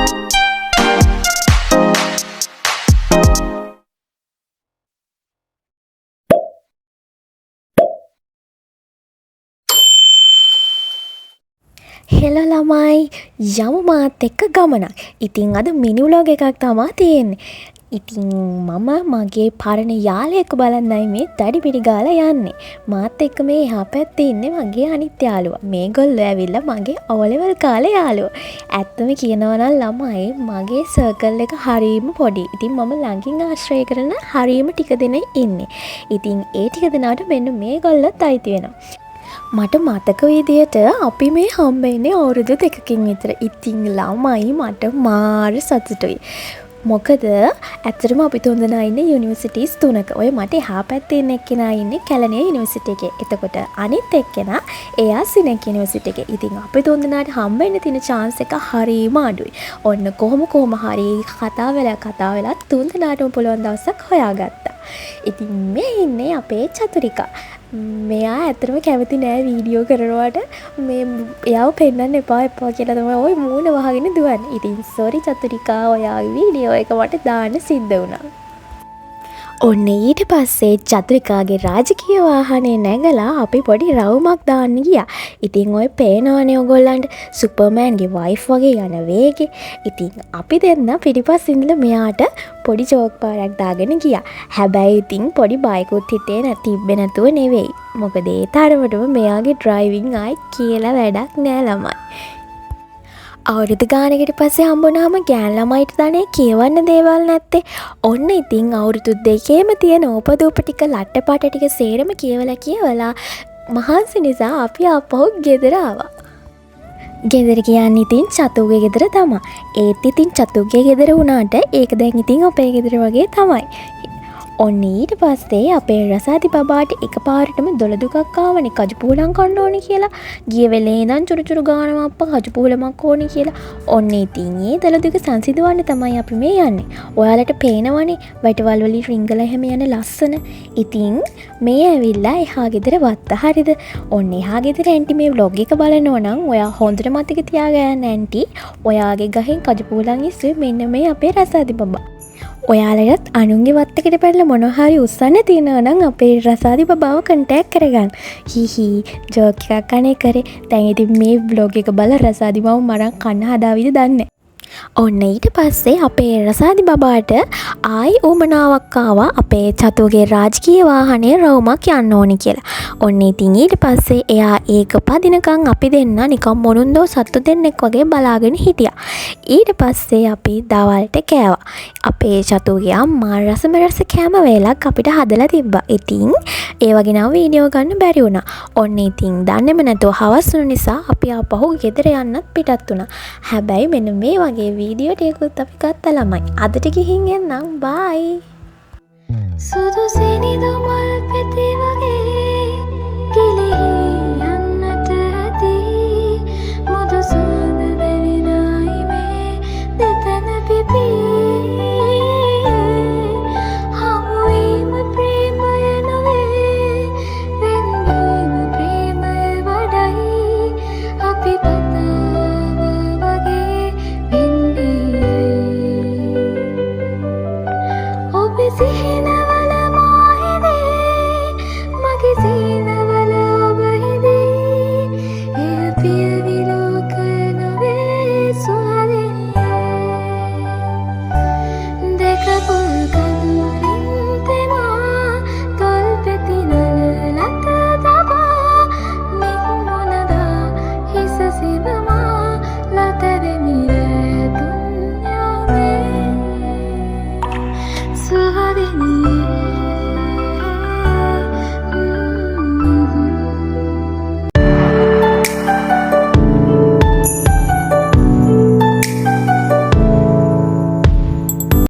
හෙල ළමයි යමු මාත් එක්ක ගමනක්. ඉතින් අද මිනි ව්ලොග් එකක් තමා තියෙන්නේ. ඉතින් මම මගේ පරණ යාළුවෙක් බලන්නයි මේ දඩි පිටි ගාලා යන්නේ. මාත් එක්ක මේ එහා පැත්තේ ඉන්නේ මගේ අනිත් යාළුවා. මේගොල්ලෝ ඇවිල්ලා මගේ O level කාලේ යාළුවෝ. ඇත්තම කියනවා නම් ළමයි මගේ සර්කල් එක හරීම පොඩි. ඉතින් මම ළඟින් ආශ්‍රය කරන හරීම ටික දෙනෙක් ඉන්නේ. ඉතින් ඒ ටික දෙනාට මෙන්න මේගොල්ලොත් අයිති වෙනවා. මට මතක විදියට අපි මේ හම්බෙන්නේ අවුරුදු 2කින් විතර. ඉතින් ළමයි මට මාර සතුටුයි. මොකද ඇත්තටම අපි තුන්දෙනා ඉන්නේ යුනිවර්සිටිස් 3ක. ඔය මට එහා පැත්තේ ඉන්න එක්කෙනා ඉන්නේ කැලණිය යුනිවර්සිටි එකේ. එතකොට අනිත් එක්කෙනා එයා සිනෙක් යුනිවර්සිටි එකේ. ඉතින් අපි තුන්දෙනාට හම්බෙන්න තියෙන chance එක හරීම අඩුයි. ඔන්න කොහොම හරි කතා වෙලා තුන්දෙනාටම පුළුවන් දවසක් හොයාගත්තා. ඉතින් මේ ඉන්නේ අපේ චතුරිකා. මෙයා ඇත්තටම කැමති නෑ වීඩියෝ කරනවට. මේ එයාව පෙන්නන්න එපා කියලා තමයි ওই මූණ වහගෙන දුවන්නේ. ඉතින් සෝරි චතුරිකා, ඔයාගේ වීඩියෝ එක මට දාන්න සිද්ධ වුණා. ඔන්න ඊට පස්සේ චතුරිකාගේ රාජකීය වාහනේ නැගලා අපි පොඩි රවුමක් දාන්න ගියා. ඉතින් ඔය පේනවනේ ඔයගොල්ලන්ට සුපර්මෑන්ගේ වයිෆ් වගේ යන වේගේ. ඉතින් අපි දෙන්න පිටිපස්සේ ඉඳලා මෙයාට පොඩි ජෝක් පාරක් දාගෙන ගියා. හැබැයි ඉතින් පොඩි බයිකුත් හිතේ තිබ්බේ නැතුව නෙවෙයි. මොකද ඒ තරමටම මෙයාගේ ඩ්‍රයිවිං ආයි කියලා වැඩක් නෑ ළමයි. අවුරුදු ගානකට පස්සේ හම්බුනාම ගෑන් ළමයිට දනේ කියවන්න දේවල් නැත්තේ. ඔන්න ඉතින් අවුරුදු 2ේම තියෙන ඕපදූප ටික ලට්ටපට ටික සේරම කියවලා මහන්සි නිසා අපි ආපහු ගෙදර ආවා. ගෙදර කියන්නේ ඉතින් චතුගේ ගෙදර තමයි. ඒත් ඉතින් චතුගේ ගෙදර වුණාට ඒක දැන් ඉතින් අපේ ගෙදර වගේ තමයි. ඔන්න ඊට පස්සේ අපේ රසාති බබාට එකපාරටම දොළදුකක් ආවනේ කජු පූලම් කන්න ඕනේ කියලා. ගිය වෙලේ ඉඳන් චුරු ගානවා අප්පා කජු පූලමක් ඕනේ කියලා. ඔන්න ඉතින් ඒ දොළදුක සංසිඳවන්න තමයි අපි මේ යන්නේ. ඔයාලට පේනවනේ වැටවල් වලින් රිංගලා හැම යන ලස්සන. ඉතින් මේ ඇවිල්ලා එහා ගෙදර වත්ත හරිද? ඔන්න එහා ගෙදර ඇන්ටි මේ vlog එක බලනවා නම් ඔයා හොඳට මතක තියාගන්න ඇන්ටි. ඔයාගේ ගහෙන් කජු පූලම් ඉස්සෙ මෙන්න මේ අපේ රසාති බබා. ඔයාලටත් අනුන්ගේ වත්තකට පැනලා මොනවා හරි උස්සන්න තියෙනවා නම් අපේ රසාති බබාව කන්ටැක්ට් කරගන්න. හිහි ජෝක් එකක් අනේ කරේ. දැන් ඉතින් මේ vlog එක බලලා රසාති බබා මරන් කන්න හදාවිද දන්නේ. ඔන්න ඊට පස්සේ අපේ රසාති බබාට ආයි උමනාවක් ආවා අපේ චතුගේ රාජකීය වාහනේ රවුමක් යන්න ඕනි කියලා. ඔන්න ඉතින් ඊට පස්සේ එයා ඒක පදිනකම් අපි දෙන්න නිකන් මොනුන්දෝ සත්තු දෙන්නෙක් වගේ බලාගෙන හිටියා. ඊට පස්සේ අපි දවල්ට කෑවා. අපේ චතුගේ අම්මා රස කෑම වේලක් අපිට හදලා තිබ්බා. ඉතින් ඒ වගේ නම් වීඩියෝ ගන්න බැරි වුණා. ඔන්න ඉතින් දන්නේම නැතුව හවස් වුණ නිසා අපි ආපහු ගෙදර යන්නත් පිටත් වුණා. හැබැයි මෙන්න මේ වගේ වීඩියෝ ටිකකුත් අපි ගත්තා ළමයි. අදට ගිහින් එන්නම්. බයි. සුදු සිනිදු මල් පෙති වගේ